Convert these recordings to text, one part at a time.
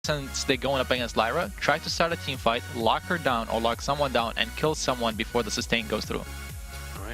since they're going up against Lyra, try to start a team fight, lock her down or lock someone down, and kill someone before the sustain goes through.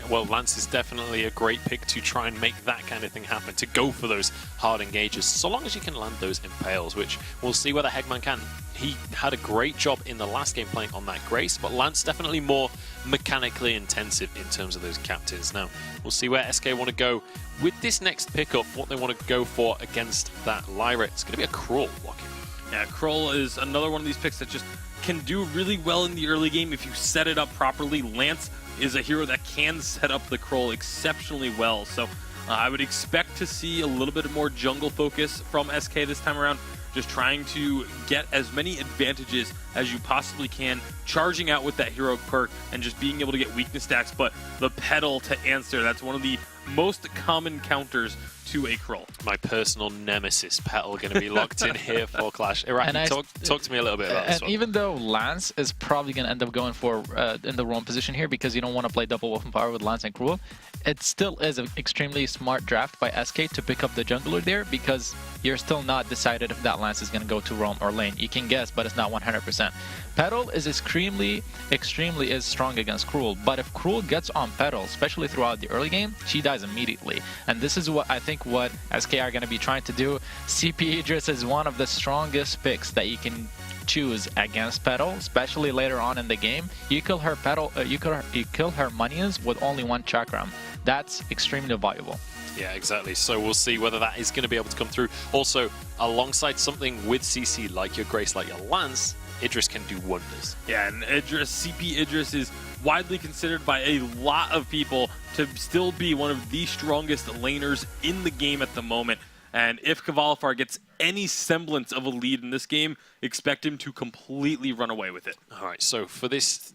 Well, Lance is definitely a great pick to try and make that kind of thing happen, to go for those hard engages, so long as you can land those impales, which we'll see whether Heggman can. He had a great job in the last game playing on that Grace, but Lance definitely more mechanically intensive in terms of those captains. Now, we'll see where SK want to go with this next pickup, what they want to go for against that Lyra. It's going to be a Crawl lock-in. Yeah, Crawl is another one of these picks that just can do really well in the early game if you set it up properly. Lance is a hero that can set up the Crawl exceptionally well, so I would expect to see a little bit more jungle focus from SK this time around, just trying to get as many advantages as you possibly can, charging out with that hero perk and just being able to get weakness stacks, but the pedal to answer, that's one of the most common counters to a Crawl. My personal nemesis, Petal, going to be locked in here for Qlash. Iraqi, talk to me a little bit about this one. Even though Lance is probably going to end up going for in the wrong position here because you don't want to play double weapon power with Lance and Cruel, it still is an extremely smart draft by SK to pick up the jungler there because you're still not decided if that Lance is going to go to roam or lane. You can guess, but it's not 100%. Petal is extremely is strong against Cruel, but if Cruel gets on Petal, especially throughout the early game, she dies immediately. And this is what I think what SK are going to be trying to do. CP Idris is one of the strongest picks that you can choose against Petal, especially later on in the game. You kill her Petal, you kill her minions with only one chakram. That's extremely valuable. Yeah, exactly. So we'll see whether that is going to be able to come through. Also, alongside something with CC like your Grace, like your Lance, Idris can do wonders. Yeah, and Idris, CP Idris is widely considered by a lot of people to still be one of the strongest laners in the game at the moment. And if Kvalifar gets any semblance of a lead in this game, expect him to completely run away with it. All right, so for this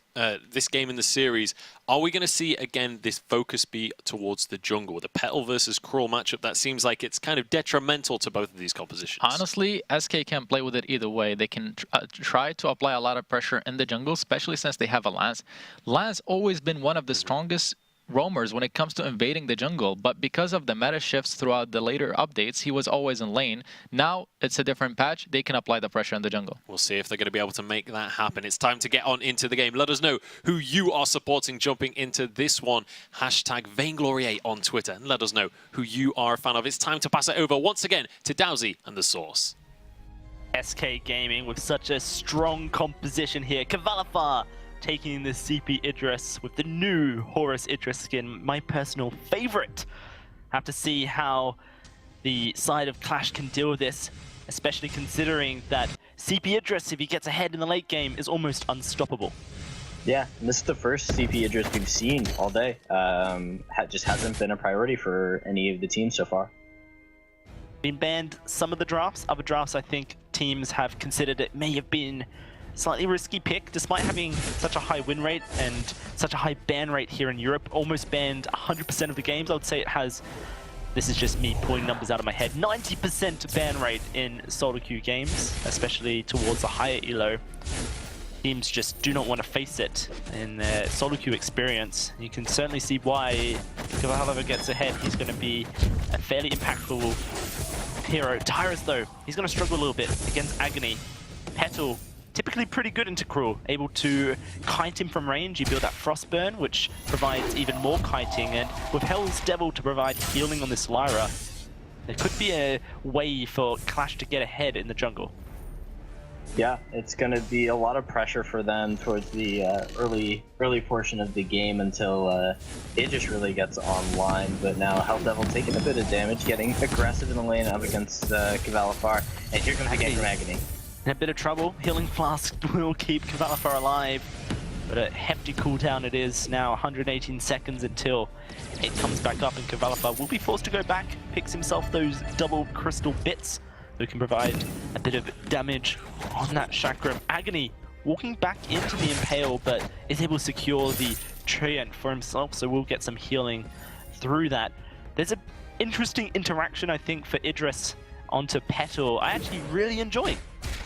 this game in the series, are we going to see, again, this focus be towards the jungle? The Petal versus Crawl matchup, that seems like it's kind of detrimental to both of these compositions. Honestly, SK can play with it either way. They can try to apply a lot of pressure in the jungle, especially since they have a Lance. Lance always been one of the strongest roamers when it comes to invading the jungle, but because of the meta shifts throughout the later updates, he was always in lane. Now it's a different patch, they can apply the pressure in the jungle. We'll see if they're going to be able to make that happen. It's time to get on into the game. Let us know who you are supporting jumping into this one. Hashtag Vainglory on Twitter, and let us know who you are a fan of. It's time to pass it over once again to Dowsy and the Source. SK Gaming with such a strong composition here. Kvalifar taking the CP Idris with the new Horus Idris skin, my personal favorite. Have to see how the side of Qlash can deal with this, especially considering that CP Idris, if he gets ahead in the late game, is almost unstoppable. Yeah, and this is the first CP Idris we've seen all day. Just hasn't been a priority for any of the teams so far. Been banned some of the drafts. Other drafts, I think teams have considered it may have been slightly risky pick, despite having such a high win rate and such a high ban rate here in Europe. Almost banned 100% of the games. I would say it has, this is just me pulling numbers out of my head, 90% ban rate in solo queue games, especially towards the higher elo. Teams just do not want to face it in their solo queue experience. You can certainly see why if Kvalifar gets ahead, he's going to be a fairly impactful hero. Tyrus though, he's going to struggle a little bit against Agony. Petal, typically pretty good into Cruel, able to kite him from range. You build that Frostburn, which provides even more kiting, and with Hell's Devil to provide healing on this Lyra, there could be a way for Qlash to get ahead in the jungle. Yeah, it's going to be a lot of pressure for them towards the early portion of the game until it just really gets online. But now Hell Devil taking a bit of damage, getting aggressive in the lane up against Kvalifar, and here comes the game from Agony. In a bit of trouble, Healing Flask will keep Kvalifar alive, but a hefty cooldown it is now, 118 seconds until it comes back up, and Kvalifar will be forced to go back, picks himself those double crystal bits that can provide a bit of damage on that chakram. Agony walking back into the Impale, but is able to secure the Treant for himself, so we'll get some healing through that. There's an interesting interaction, I think, for Idris onto Petal. I actually really enjoy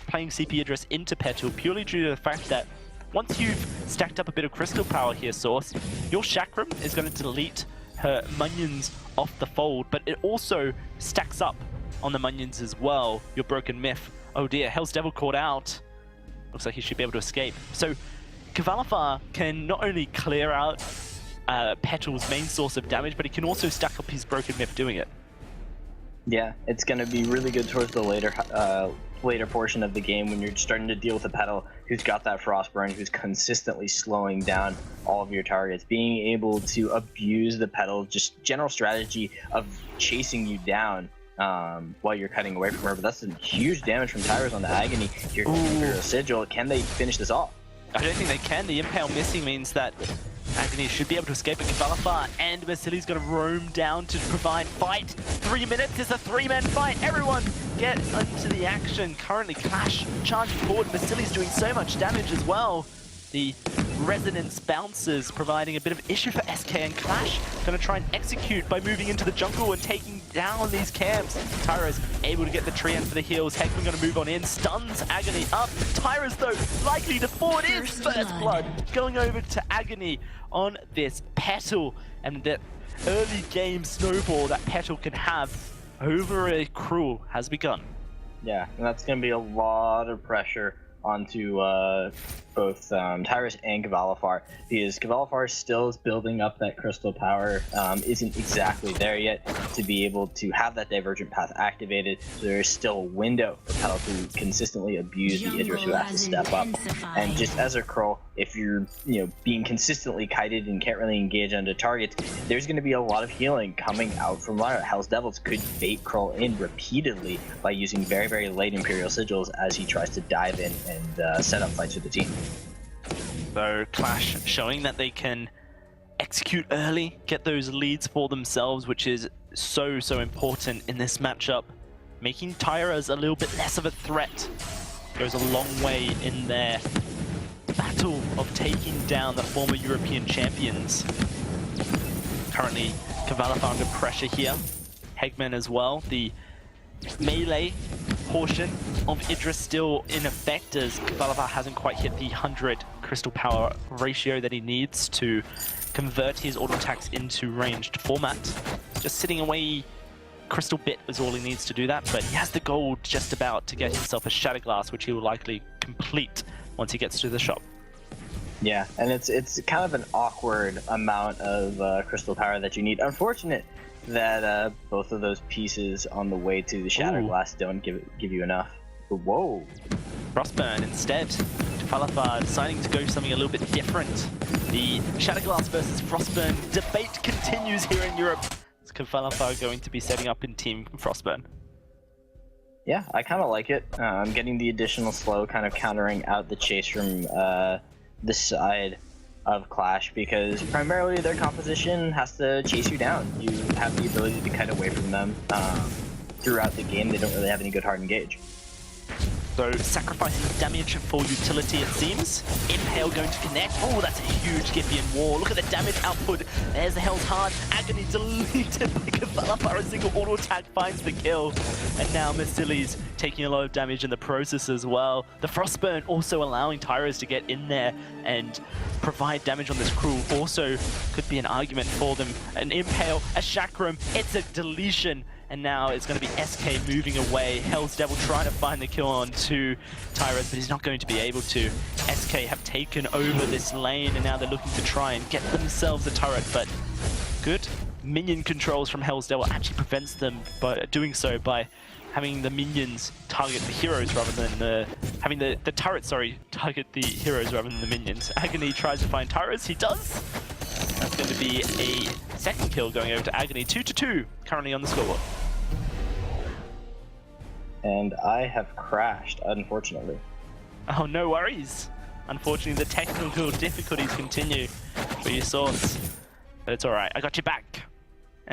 playing CP Idris into Petal, purely due to the fact that once you've stacked up a bit of crystal power here, Source, your chakram is going to delete her minions off the fold, but it also stacks up on the minions as well, your Broken Myth Oh dear, Hell's Devil caught out. Looks like he should be able to escape. So Kvalifar can not only clear out Petal's main source of damage, but he can also stack up his Broken Myth doing it. Yeah, it's going to be really good towards the later portion of the game when you're starting to deal with a Petal who's got that Frostburn, who's consistently slowing down all of your targets. Being able to abuse the Petal, just general strategy of chasing you down while you're cutting away from her. But that's some huge damage from Tyros on the Agony. Your Imperial Sigil, can they finish this off? I don't think they can. The Impale missing means that Agony should be able to escape, but Kvalifar and Vasili's going to roam down to provide fight. 3 minutes is a 3-man fight. Everyone get into the action. Currently, Qlash charging forward. Vasili's doing so much damage as well. The Resonance bounces providing a bit of issue for SK, and Qlash going to try and execute by moving into the jungle and taking down these camps. Tyros able to get the tree end for the heals. Heckman going to move on in, stuns Agony up. Tyros though likely to forward his first blood, going over to Agony on this Petal, and that early game snowball that Petal can have over a Cruel has begun. Yeah, and that's going to be a lot of pressure onto both Tyros and Kvalifar, because Kvalifar still is building up that crystal power, isn't exactly there yet to be able to have that divergent path activated, so there's still a window for Petal to consistently abuse the Idris who has to step up. And just as a Crow, if you're being consistently kited and can't really engage onto targets, there's going to be a lot of healing coming out from Lyra. Hell's Devils could bait Kroll in repeatedly by using very, very late Imperial Sigils as he tries to dive in and set up fights with the team. So Qlash showing that they can execute early, get those leads for themselves, which is so important in this matchup. Making Tyros a little bit less of a threat goes a long way in their battle of taking down the former European champions. Currently, Kvalifar under pressure here. Hegman as well. The melee portion of Idris still in effect, as Kvalifar hasn't quite hit the 100 crystal power ratio that he needs to convert his auto attacks into ranged format. Just sitting away crystal bit is all he needs to do that, but he has the gold just about to get himself a Shatter Glass, which he will likely complete once he gets to the shop. Yeah, and it's kind of an awkward amount of crystal power that you need. Unfortunate that both of those pieces on the way to the Shatter Glass don't give you enough. But whoa! Frostburn instead. Kvalifar deciding to go something a little bit different. The Shatter Glass versus Frostburn debate continues here in Europe. Is Kvalifar going to be setting up in Team Frostburn? Yeah, I kind of like it. I'm getting the additional slow, kind of countering out the chase from the side of Qlash, because primarily their composition has to chase you down. You have the ability to cut away from them throughout the game. They don't really have any good hard engage. So sacrificing damage for utility, it seems. Impale going to connect. Oh, that's a huge Giphian wall. Look at the damage output. There's the Hell's Heart. Agony deleted by Kvalifar. A single auto attack finds the kill. And now Vasili's taking a lot of damage in the process as well. The Frostburn also allowing Tyros to get in there and provide damage on this Cruel. Also could be an argument for them. An Impale, a Chakram. It's a deletion. And now it's going to be SK moving away. Hell's Devil trying to find the kill on to Tyros, but he's not going to be able to. SK have taken over this lane, and now they're looking to try and get themselves a turret, but good minion controls from Hell's Devil actually prevents them by doing so by having the minions target the heroes rather than having the turret, target the heroes rather than the minions. Agony tries to find Tyros, he does. That's going to be a second kill going over to Agony. 2-2 currently on the scoreboard. And I have crashed, unfortunately. Oh, no worries. Unfortunately, the technical difficulties continue for your source. But it's alright, I got you back.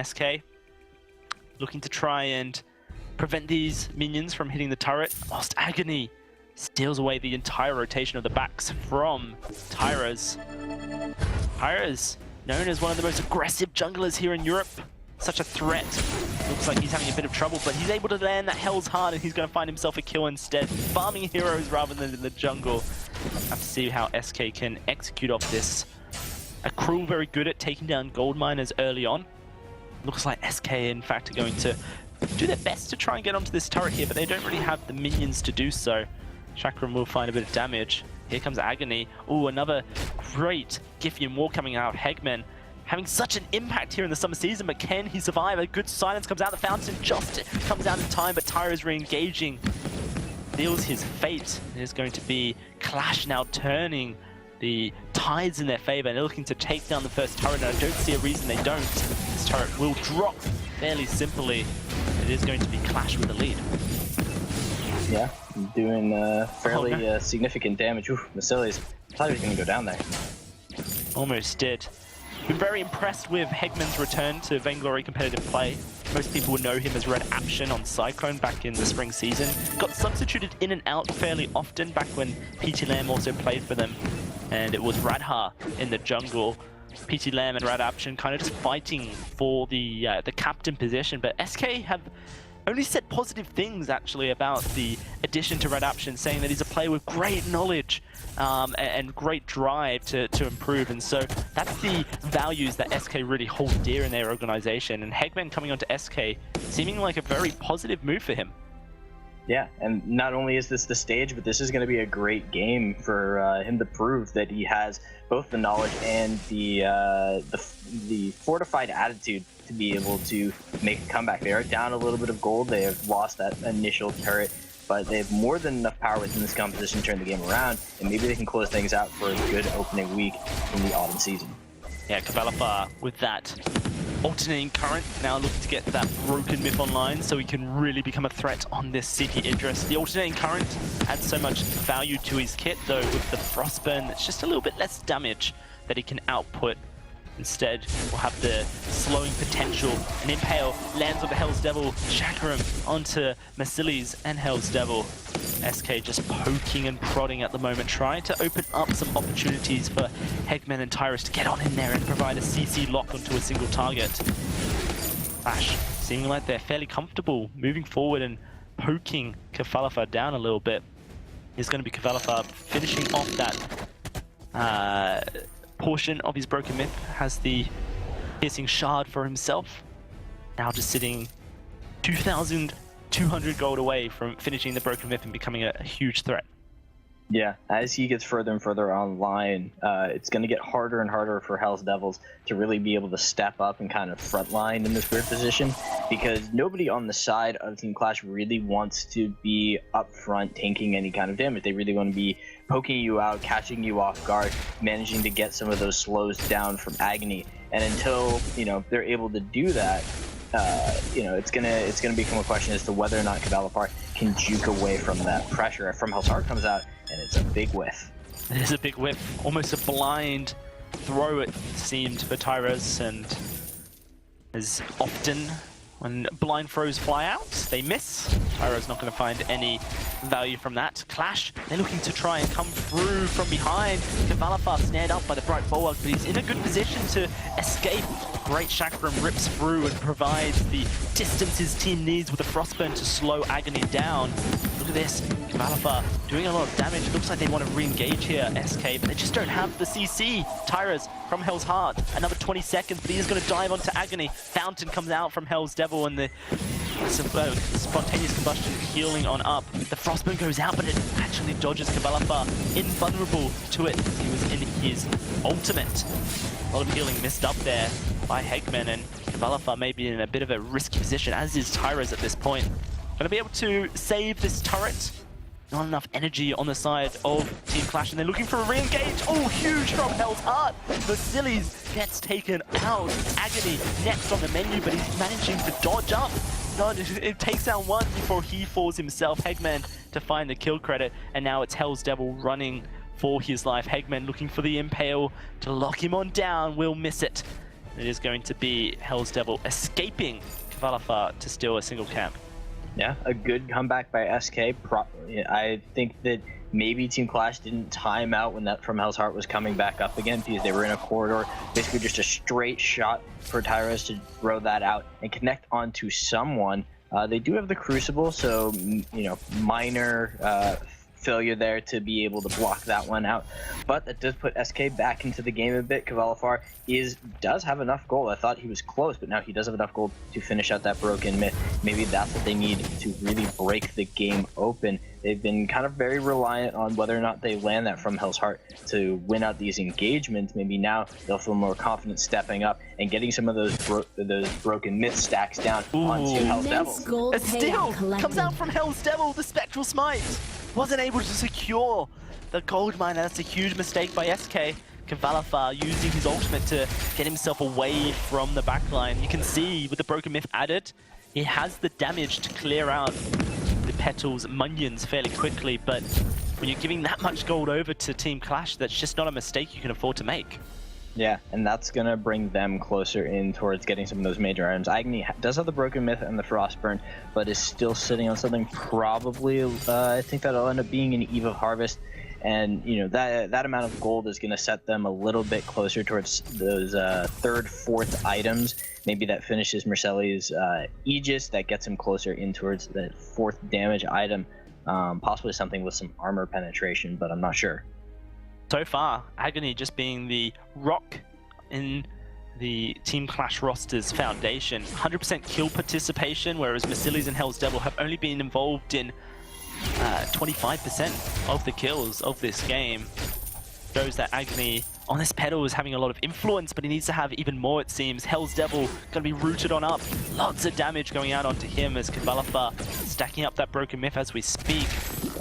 SK looking to try and prevent these minions from hitting the turret, whilst Agony steals away the entire rotation of the backs from Tyros. Tyros, known as one of the most aggressive junglers here in Europe. Such a threat. Looks like he's having a bit of trouble, but he's able to land that Hell's Heart, and he's going to find himself a kill instead. Farming heroes rather than in the jungle. Have to see how SK can execute off this. A Cruel very good at taking down gold miners early on. Looks like SK, in fact, are going to do their best to try and get onto this turret here, but they don't really have the minions to do so. Chakram will find a bit of damage. Here comes Agony. Oh, another great Giffian War coming out. Hegman having such an impact here in the summer season, but can he survive? A good silence comes out. The fountain just comes out in time, but Tyra is re-engaging. Deals his fate. There's going to be Qlash now turning the tides in their favor, and they're looking to take down the first turret, and I don't see a reason they don't. This turret will drop fairly simply. It is going to be Qlash with the lead. Yeah, doing fairly significant damage. Ooh, Vasili's. I thought he was going to go down there. Almost did. Been very impressed with Hegman's return to Vainglory competitive play. Most people would know him as Red Aption on Cyclone back in the spring season. Got substituted in and out fairly often back when PT Lamb also played for them. And it was Radha in the jungle. PT Lamb and Red Aption kind of just fighting for the captain position. But SK have only said positive things actually about the addition to Red Aption, saying that he's a player with great knowledge and great drive to improve. And so that's the values that SK really hold dear in their organization. And Hegman coming onto SK seeming like a very positive move for him. Yeah, and not only is this the stage, but this is going to be a great game for him to prove that he has both the knowledge and the fortified attitude to be able to make a comeback. They are down a little bit of gold. They have lost that initial turret, but they have more than enough power within this composition to turn the game around, and maybe they can close things out for a good opening week in the autumn season. Yeah, Qlash with that alternating current, now looking to get that broken myth online so he can really become a threat on this CP Idris. The alternating current adds so much value to his kit, though with the Frostburn, it's just a little bit less damage that he can output. Instead, we'll have the slowing potential. An Impale lands on the Hell's Devil, Chakram onto Masilis and Hell's Devil. SK just poking and prodding at the moment, trying to open up some opportunities for Hegman and Tyrus to get on in there and provide a CC lock onto a single target. Qlash seeming like they're fairly comfortable moving forward and poking Qlash down a little bit. Is going to be Qlash finishing off that portion of his broken myth. Has the piercing shard for himself. Now just sitting 2,200 gold away from finishing the broken myth and becoming a huge threat. Yeah, as he gets further and further online, it's going to get harder and harder for Hell's Devils to really be able to step up and kind of frontline in this weird position, because nobody on the side of Team Qlash really wants to be up front tanking any kind of damage. They really want to be poking you out, catching you off guard, managing to get some of those slows down from Agony. And until, they're able to do that, it's gonna become a question as to whether or not Qlash can juke away from that pressure. From Hell's Heart comes out, and it's a big whiff. It is a big whiff, almost a blind throw it seemed for Tyrus, and as often when blind throws fly out, they miss. Tyro's not going to find any value from that. Qlash, they're looking to try and come through from behind. Qlash snared up by the Bright Bulwark, but he's in a good position to escape. Great Chakram rips through and provides the distance his team needs with the Frostburn to slow Agony down. Look at this, Qlash doing a lot of damage. It looks like they want to re-engage here, SK, but they just don't have the CC. Tyrus from Hell's Heart, another 20 seconds, but he is going to dive onto Agony. Fountain comes out from Hell's Devil, and the spontaneous combustion healing on up. The Frostburn goes out, but it actually dodges Qlash, invulnerable to it. He was in his ultimate. A lot of healing missed up there by Hegman, and Qlash may be in a bit of a risky position, as is Tyrus at this point. Going to be able to save this turret. Not enough energy on the side of Team Qlash, and they're looking for a re-engage. Oh, huge from Hell's Heart. Vasili's gets taken out. Agony next on the menu, but he's managing to dodge up. No, it takes down one before he falls himself. Hegman to find the kill credit, and now it's Hell's Devil running for his life. Hegman looking for the Impale to lock him on down, will miss it. It is going to be Hell's Devil escaping Qlash to steal a single camp. Yeah, a good comeback by SK. I think that maybe Team Qlash didn't time out when that from Hell's Heart was coming back up again, because they were in a corridor. Basically just a straight shot for Tyrus to throw that out and connect onto someone. They do have the Crucible, so, minor failure there to be able to block that one out. But that does put SK back into the game a bit. Kvalifar does have enough gold. I thought he was close, but now he does have enough gold to finish out that broken myth. Maybe that's what they need to really break the game open. They've been kind of very reliant on whether or not they land that from Hell's Heart to win out these engagements. Maybe now they'll feel more confident stepping up and getting some of those broken myth stacks down onto Hell's Devil. It still comes out from Hell's Devil, the Spectral Smite. Wasn't able to secure the gold mine. That's a huge mistake by SK. Kvalifar using his ultimate to get himself away from the backline. You can see with the broken myth added, he has the damage to clear out the Petal's minions fairly quickly, but when you're giving that much gold over to Team Qlash, that's just not a mistake you can afford to make. Yeah, and that's going to bring them closer in towards getting some of those major items. Agni does have the Broken Myth and the Frostburn, but is still sitting on something probably, I think that'll end up being an Eve of Harvest. And, you know, that amount of gold is going to set them a little bit closer towards those third, fourth items. Maybe that finishes Merceli's Aegis, that gets him closer in towards the fourth damage item. Possibly something with some armor penetration, but I'm not sure. So far, Agony just being the rock in the Team Qlash roster's foundation. 100% kill participation, whereas Merceli's and Hell's Devil have only been involved in 25% of the kills of this game. Shows that Agony on this pedal is having a lot of influence, but he needs to have even more, it seems. Hell's Devil going to be rooted on up. Lots of damage going out onto him as Kvalifar stacking up that broken myth as we speak.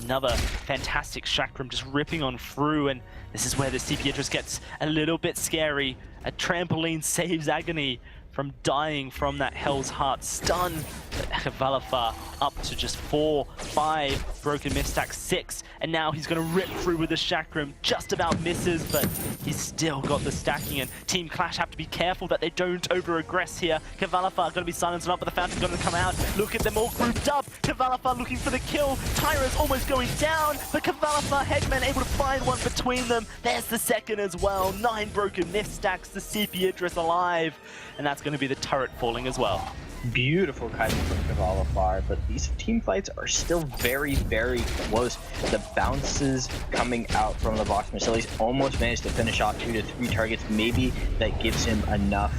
Another fantastic chakram just ripping on through, and this is where the CP interest gets a little bit scary. A trampoline saves Agony from dying from that Hell's Heart stun. Kvalifar up to just 4, 5, broken myth stack 6, and now he's going to rip through with the chakram. Just about misses, but he's still got the stacking, and Team Qlash have to be careful that they don't over-aggress here. Kvalifar going to be silenced up, but the fountain's going to come out. Look at them all grouped up. Kvalifar looking for the kill. Tyra's almost going down, but Kvalifar, Hegman able to find one between them. There's the second as well. 9 broken myth stacks, the CP Idris alive, and that's going to be the turret falling as well. Beautiful Kaiser from Kvalifar, but these team fights are still very, very close. The bounces coming out from the box. Merceli's almost managed to finish off 2 to 3 targets. Maybe that gives him enough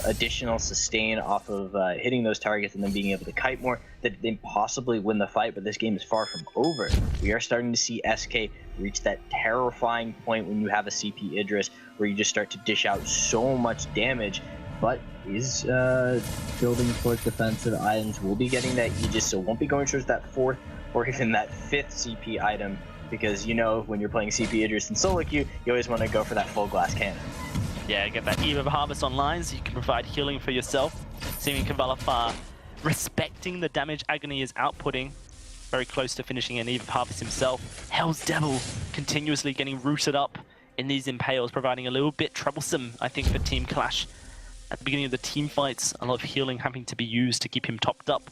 additional sustain off of hitting those targets and then being able to kite more that they possibly win the fight, but this game is far from over. We are starting to see SK reach that terrifying point when you have a CP Idris where you just start to dish out so much damage, but is building towards defensive items. We'll be getting that Aegis, so won't be going towards that 4th or even that 5th CP item, because you know when you're playing CP Idris in solo queue, you always want to go for that full glass cannon. Yeah, get that Eve of Harvest online so you can provide healing for yourself. Seeing Kvalifar respecting the damage Agony is outputting. Very close to finishing an Eve of Harvest himself. Hell's Devil continuously getting rooted up in these impales, providing a little bit troublesome, I think, for Team Qlash. At the beginning of the team fights, a lot of healing having to be used to keep him topped up.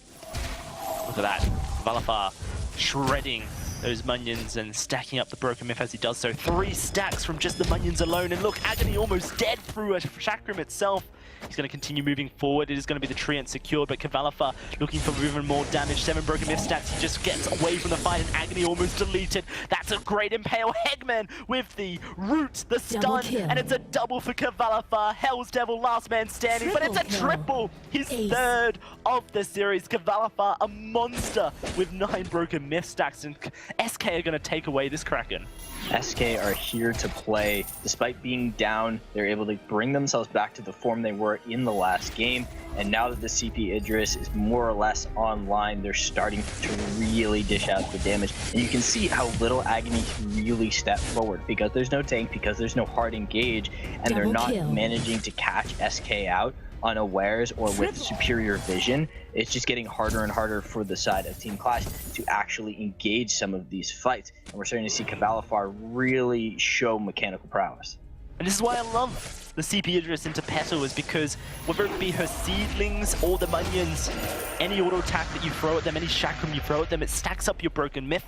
Look at that. Kvalifar shredding those minions and stacking up the broken myth as he does so. 3 stacks from just the minions alone, and look, Agony almost dead through a chakram itself. He's going to continue moving forward. It is going to be the treant secured, but Kvalifar looking for even more damage. 7 broken myth stacks. He just gets away from the fight, and Agony almost deleted. That's a great impale. Hegman with the root, the stun, and it's a double for Kvalifar. Hell's Devil, last man standing, but it's a triple. His 3rd of the series. Kvalifar, a monster with 9 broken myth stacks, and SK are going to take away this Kraken. SK are here to play. Despite being down, they're able to bring themselves back to the form they were in the last game, and now that the CP Idris is more or less online, they're starting to really dish out the damage, and you can see how little Agony can really step forward because there's no tank, because there's no hard engage, and they're not managing to catch SK out unawares or with superior vision. It's just getting harder and harder for the side of Team Qlash to actually engage some of these fights, and we're starting to see Kvalifar really show mechanical prowess. And this is why I love the CP Idris into Petal, is because whether it be her seedlings or the minions, any auto attack that you throw at them, any chakram you throw at them, it stacks up your broken myth.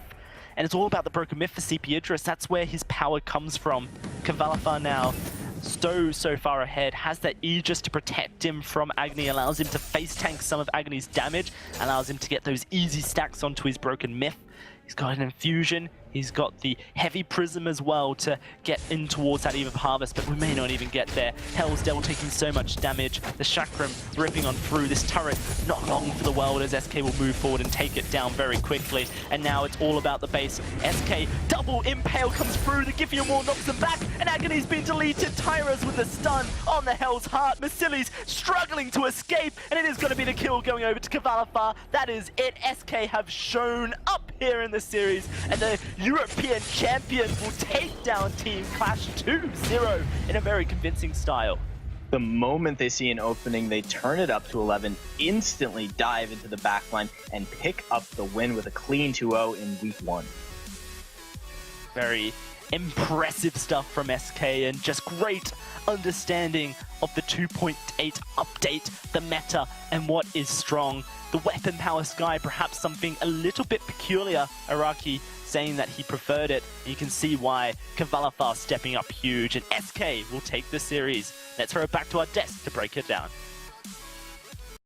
And it's all about the broken myth for CP Idris. That's where his power comes from. Kvalifar now so far ahead, has that Aegis to protect him from Agony, allows him to face tank some of Agony's damage, allows him to get those easy stacks onto his broken myth. He's got an infusion. He's got the heavy prism as well to get in towards that Eve of Harvest, but we may not even get there. Hell's Devil taking so much damage. The Chakram ripping on through. This turret not long for the world as SK will move forward and take it down very quickly. And now it's all about the base. SK double impale comes through. The Giphian Wall knocks them back, and Agony's been deleted. Tyra's with the stun on the Hell's Heart. Masili's struggling to escape, and it is going to be the kill going over to Kvalifar. That is it. SK have shown up here in the series, and the European champions will take down Team Qlash 2-0 in a very convincing style. The moment they see an opening, they turn it up to 11, instantly dive into the backline, and pick up the win with a clean 2-0 in week 1. Very impressive stuff from SK, and just great understanding of the 2.8 update, the meta, and what is strong. The weapon power Sky, perhaps something a little bit peculiar. Araki saying that he preferred it. And you can see why. Kvalifar stepping up huge, and SK will take the series. Let's throw it back to our desk to break it down.